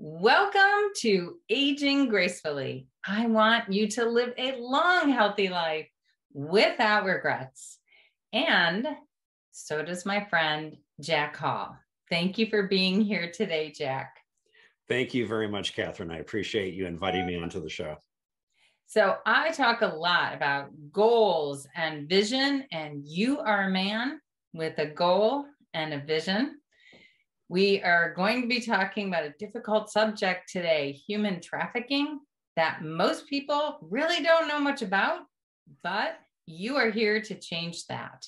Welcome to Aging Gracefully. I want you to live a long, healthy life without regrets. And so does my friend, Jack Hall. Thank you for being here today, Jack. Thank you very much, Catherine. I appreciate you inviting me onto the show. So I talk a lot about goals and vision, and you are a man with a goal and a vision. We are going to be talking about a difficult subject today, human trafficking, that most people really don't know much about, but you are here to change that.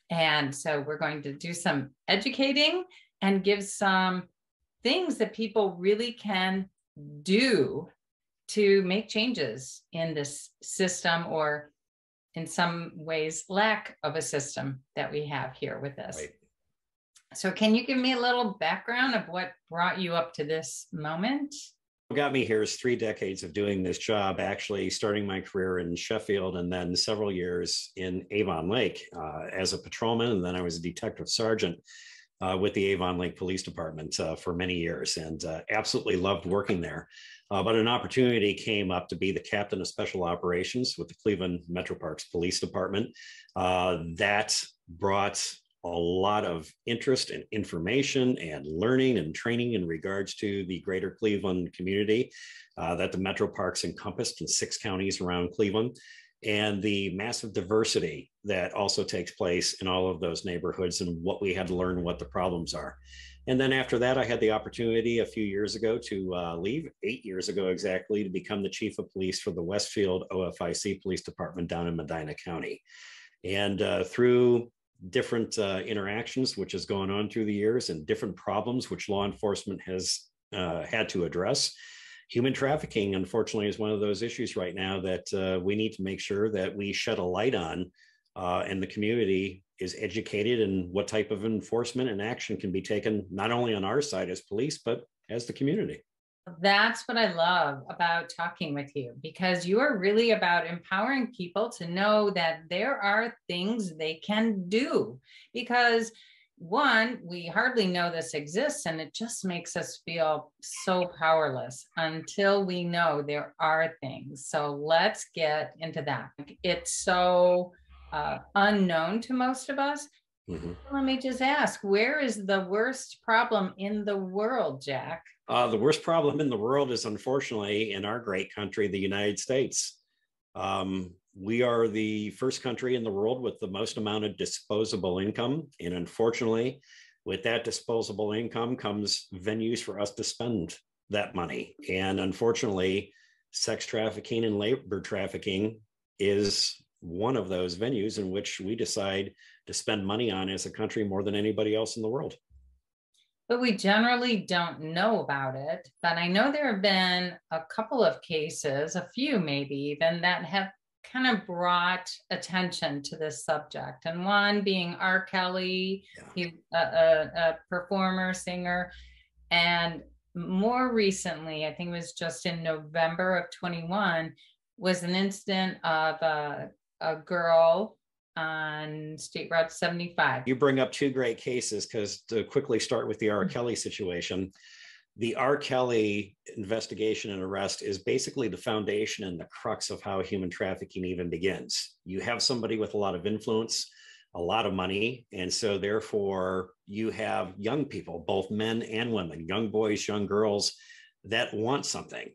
And so we're going to do some educating and give some things that people really can do to make changes in this system, or in some ways, lack of a system that we have here with us. Right. So can you give me a little background of what brought you up to this moment? What got me here is 3 decades of doing this job, actually starting my career in Sheffield and then several years in Avon Lake as a patrolman. And then I was a detective sergeant with the Avon Lake Police Department for many years, and absolutely loved working there. But an opportunity came up to be the captain of special operations with the Cleveland Metro Parks Police Department. That brought a lot of interest and information and learning and training in regards to the greater Cleveland community that the Metro Parks encompassed in 6 counties around Cleveland, and the massive diversity that also takes place in all of those neighborhoods, and what we had to learn what the problems are. And then after that, I had the opportunity a few years ago to leave, 8 years ago exactly, to become the chief of police for the Westfield OFIC Police Department down in Medina County. And through different interactions, which has gone on through the years, and different problems which law enforcement has had to address. Human trafficking, unfortunately, is one of those issues right now that we need to make sure that we shed a light on, and the community is educated in what type of enforcement and action can be taken, not only on our side as police, but as the community. That's what I love about talking with you, because you are really about empowering people to know that there are things they can do. Because one, we hardly know this exists, and it just makes us feel so powerless until we know there are things. So let's get into that. It's so unknown to most of us. Mm-hmm. Let me just ask, where is the worst problem in the world, Jack? The worst problem in the world is, unfortunately, in our great country, the United States. We are the first country in the world with the most amount of disposable income. And unfortunately, with that disposable income comes venues for us to spend that money. And unfortunately, sex trafficking and labor trafficking is one of those venues in which we decide to spend money on as a country more than anybody else in the world. But we generally don't know about it. But I know there have been a couple of cases, a few maybe even, that have kind of brought attention to this subject. And one being R. Kelly, he's a performer, singer. And more recently, I think it was just in November of 21, was an incident of a girl on State Route 75. You bring up 2 great cases, because to quickly start with the R. Kelly situation, the R. Kelly investigation and arrest is basically the foundation and the crux of how human trafficking even begins. You have somebody with a lot of influence, a lot of money, and so therefore you have young people, both men and women, young boys, young girls, that want something,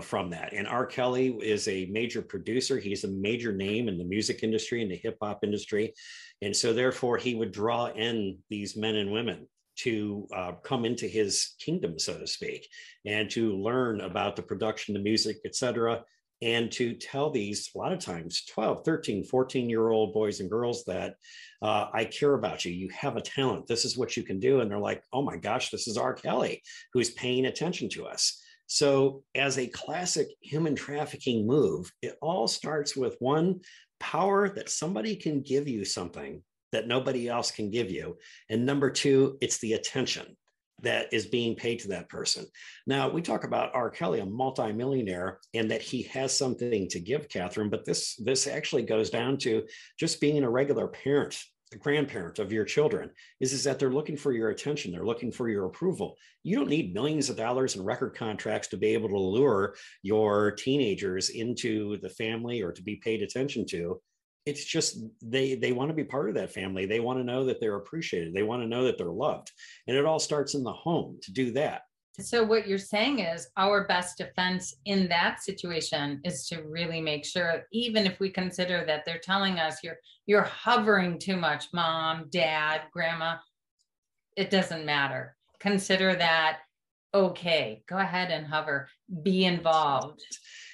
from that. And R. Kelly is a major producer. He's a major name in the music industry, in the hip hop industry. And so therefore he would draw in these men and women to come into his kingdom, so to speak, and to learn about the production, the music, etc., and to tell these, a lot of times, 12, 13, 14-year-old boys and girls that I care about you. You have a talent. This is what you can do. And they're like, oh my gosh, this is R. Kelly who's paying attention to us. So as a classic human trafficking move, it all starts with one, power that somebody can give you something that nobody else can give you. And number 2, it's the attention that is being paid to that person. Now, we talk about R. Kelly, a multimillionaire, and that he has something to give, Catherine, but this actually goes down to just being a regular parent the grandparent of your children is that they're looking for your attention. They're looking for your approval. You don't need millions of dollars in record contracts to be able to lure your teenagers into the family or to be paid attention to. It's just they want to be part of that family. They want to know that they're appreciated. They want to know that they're loved. And it all starts in the home to do that. So what you're saying is our best defense in that situation is to really make sure, even if we consider that they're telling us you're hovering too much, mom, dad, grandma, it doesn't matter. Consider that okay. Go ahead and hover, be involved.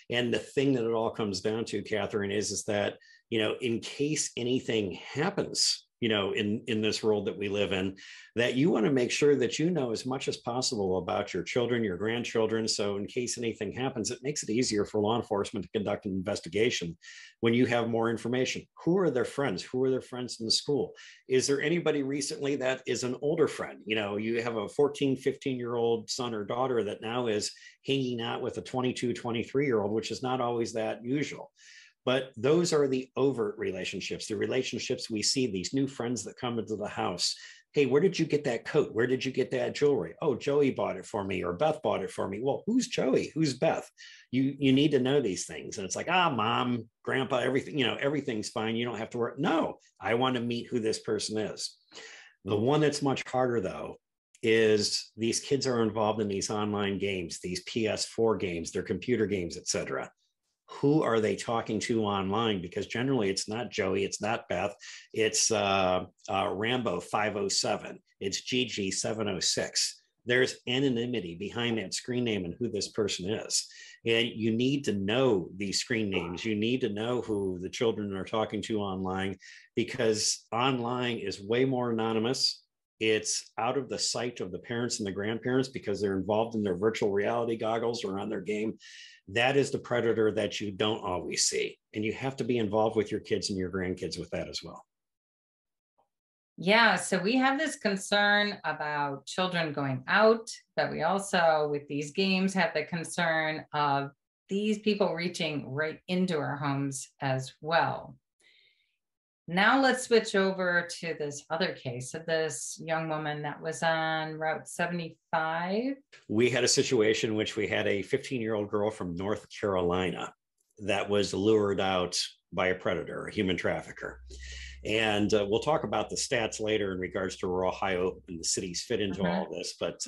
And the thing that it all comes down to, Catherine, is that, in case anything happens, in this world that we live in, that you want to make sure that you know as much as possible about your children, your grandchildren. So in case anything happens, it makes it easier for law enforcement to conduct an investigation when you have more information. Who are their friends? Who are their friends in the school? Is there anybody recently that is an older friend? You have a 14, 15-year-old son or daughter that now is hanging out with a 22, 23-year-old, which is not always that usual. But those are the overt relationships, the relationships we see, these new friends that come into the house. Hey, where did you get that coat? Where did you get that jewelry? Oh, Joey bought it for me, or Beth bought it for me. Well, who's Joey? Who's Beth? You need to know these things. And it's like, mom, grandpa, everything, everything's fine. You don't have to worry. No, I want to meet who this person is. The one that's much harder, though, is these kids are involved in these online games, these PS4 games, their computer games, et cetera. Who are they talking to online? Because generally it's not Joey, it's not Beth, it's Rambo 507, it's Gigi 706. There's anonymity behind that screen name and who this person is. And you need to know these screen names. You need to know who the children are talking to online, because online is way more anonymous. It's out of the sight of the parents and the grandparents because they're involved in their virtual reality goggles or on their game. That is the predator that you don't always see. And you have to be involved with your kids and your grandkids with that as well. Yeah, so we have this concern about children going out, but we also, with these games, have the concern of these people reaching right into our homes as well. Now let's switch over to this other case of this young woman that was on Route 75. We had a situation in which we had a 15-year-old girl from North Carolina that was lured out by a predator, a human trafficker. And we'll talk about the stats later in regards to Ohio and the cities fit into all this. But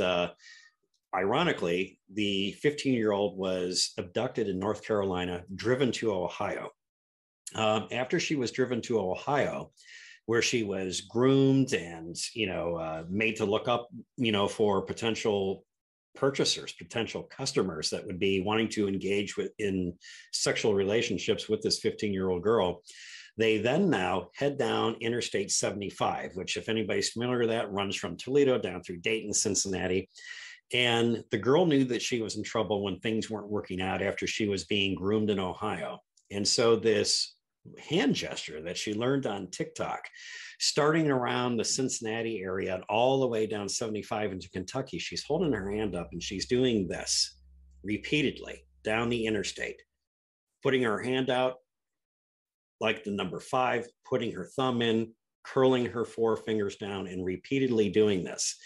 ironically, the 15-year-old was abducted in North Carolina, driven to Ohio. After she was driven to Ohio, where she was groomed and, made to look up, for potential purchasers, potential customers that would be wanting to engage in sexual relationships with this 15-year-old girl. They then now head down Interstate 75, which, if anybody's familiar with that, runs from Toledo down through Dayton, Cincinnati. And the girl knew that she was in trouble when things weren't working out after she was being groomed in Ohio. And so this hand gesture that she learned on TikTok, starting around the Cincinnati area and all the way down 75 into Kentucky, she's holding her hand up and she's doing this repeatedly down the interstate, putting her hand out like the number 5, putting her thumb in, curling her 4 fingers down, and repeatedly doing this.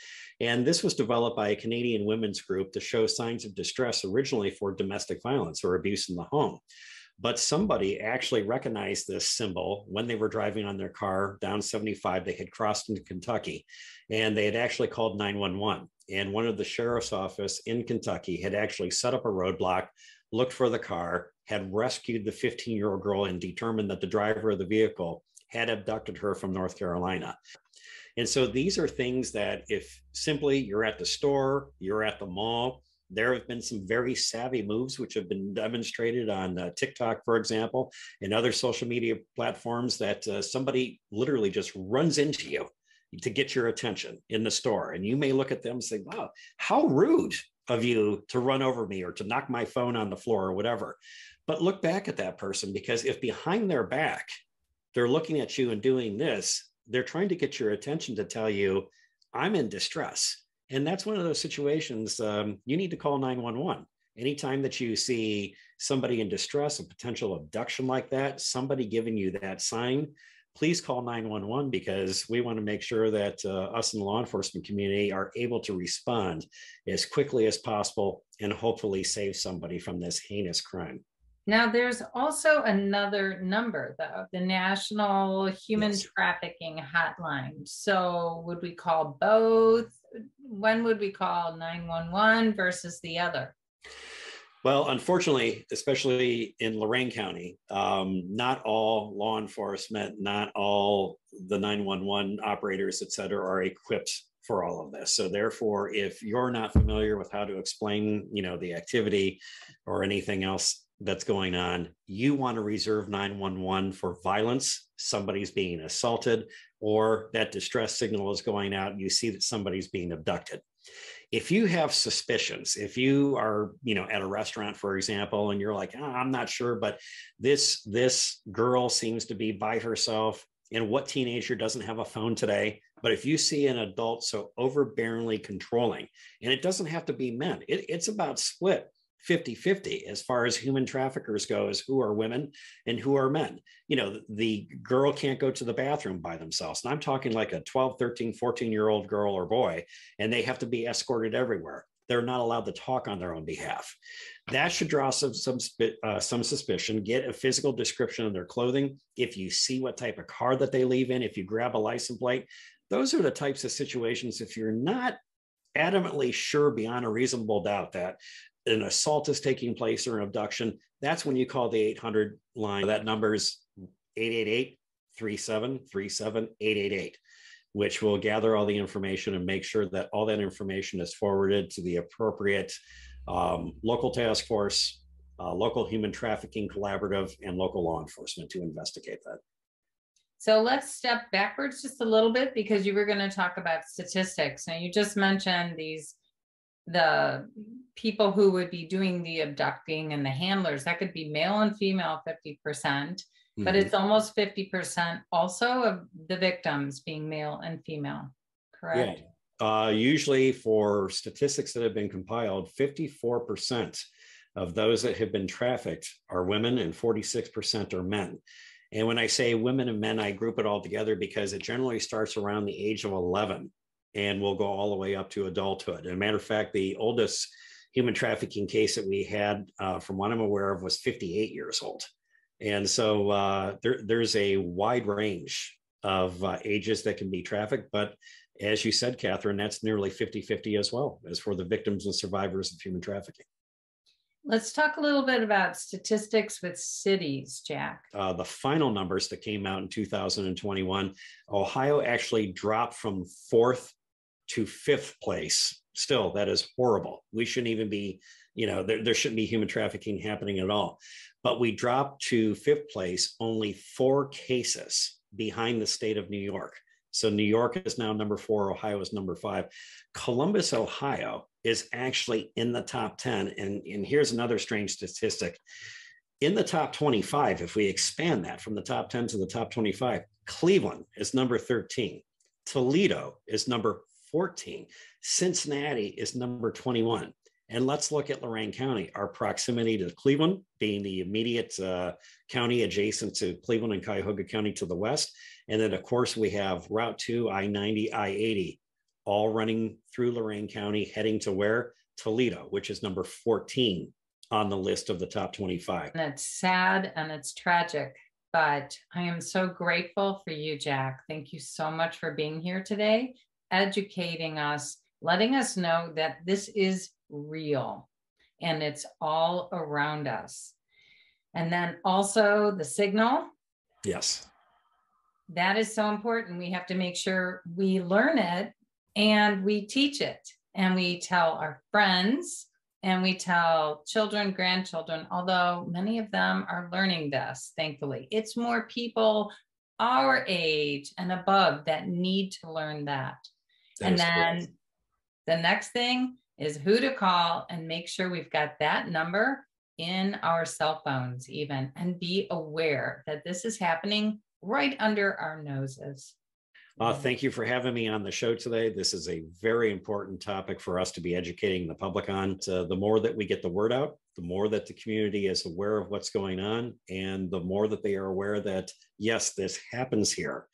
And this was developed by a Canadian women's group to show signs of distress, originally for domestic violence or abuse in the home. But somebody actually recognized this symbol when they were driving on their car down 75. They had crossed into Kentucky, and they had actually called 911. And one of the sheriff's office in Kentucky had actually set up a roadblock, looked for the car, had rescued the 15-year-old girl, and determined that the driver of the vehicle had abducted her from North Carolina. And so these are things that, if simply you're at the store, you're at the mall, there have been some very savvy moves which have been demonstrated on TikTok, for example, and other social media platforms that somebody literally just runs into you to get your attention in the store. And you may look at them and say, wow, how rude of you to run over me or to knock my phone on the floor or whatever. But look back at that person, because if behind their back, they're looking at you and doing this, they're trying to get your attention to tell you, I'm in distress. And that's one of those situations you need to call 911. Anytime that you see somebody in distress, a potential abduction like that, somebody giving you that sign, please call 911 because we want to make sure that us in the law enforcement community are able to respond as quickly as possible and hopefully save somebody from this heinous crime. Now, there's also another number, though, the National Human Yes. Trafficking Hotline. So would we call both? When would we call 911 versus the other? Well, unfortunately, especially in Lorain County, not all law enforcement, not all the 911 operators, et cetera, are equipped for all of this. So therefore, if you're not familiar with how to explain, the activity or anything else that's going on, you want to reserve 911 for violence. Somebody's being assaulted, or that distress signal is going out. You see that somebody's being abducted. If you have suspicions, if you are, at a restaurant, for example, and you're like, I'm not sure, but this girl seems to be by herself, and what teenager doesn't have a phone today? But if you see an adult so overbearingly controlling, and it doesn't have to be men, it's about split 50-50 as far as human traffickers goes, who are women and who are men. The girl can't go to the bathroom by themselves. And I'm talking like a 12, 13, 14-year-old girl or boy, and they have to be escorted everywhere. They're not allowed to talk on their own behalf. That should draw some suspicion. Get a physical description of their clothing. If you see what type of car that they leave in, if you grab a license plate, those are the types of situations, if you're not adamantly sure beyond a reasonable doubt that an assault is taking place or an abduction, that's when you call the 800 line. That number is 888-3737-888, which will gather all the information and make sure that all that information is forwarded to the appropriate local task force, local human trafficking collaborative, and local law enforcement to investigate that. So let's step backwards just a little bit, because you were going to talk about statistics. Now, you just mentioned the people who would be doing the abducting and the handlers. That could be male and female 50%, but it's almost 50% also of the victims being male and female, correct? Yeah. Usually for statistics that have been compiled, 54% of those that have been trafficked are women and 46% are men. And when I say women and men, I group it all together because it generally starts around the age of 11 and will go all the way up to adulthood. As a matter of fact, the oldest human trafficking case that we had, from what I'm aware of, was 58 years old. And so there's a wide range of ages that can be trafficked. But as you said, Catherine, that's nearly 50-50 as well as for the victims and survivors of human trafficking. Let's talk a little bit about statistics with cities, Jack. The final numbers that came out in 2021, Ohio actually dropped from 4th to 5th place. Still, that is horrible. We shouldn't even be, there shouldn't be human trafficking happening at all. But we dropped to 5th place, only 4 cases behind the state of New York. So New York is now number 4, Ohio is number 5. Columbus, Ohio is actually in the top 10. And here's another strange statistic. In the top 25, if we expand that from the top 10 to the top 25, Cleveland is number 13. Toledo is number 14. Cincinnati is number 21. And let's look at Lorain County, our proximity to Cleveland, being the immediate county adjacent to Cleveland and Cuyahoga County to the west. And then, of course, we have Route 2, I-90, I-80, all running through Lorain County, heading to where? Toledo, which is number 14 on the list of the top 25. And it's sad and it's tragic, but I am so grateful for you, Jack. Thank you so much for being here today, educating us, letting us know that this is real and it's all around us. And then also the signal. Yes. That is so important. We have to make sure we learn it and we teach it and we tell our friends and we tell children, grandchildren, although many of them are learning this, thankfully. It's more people our age and above that need to learn that. And then the next thing is who to call and make sure we've got that number in our cell phones even, and be aware that this is happening right under our noses. Thank you for having me on the show today. This is a very important topic for us to be educating the public on. The more that we get the word out, the more that the community is aware of what's going on, and the more that they are aware that, yes, this happens here.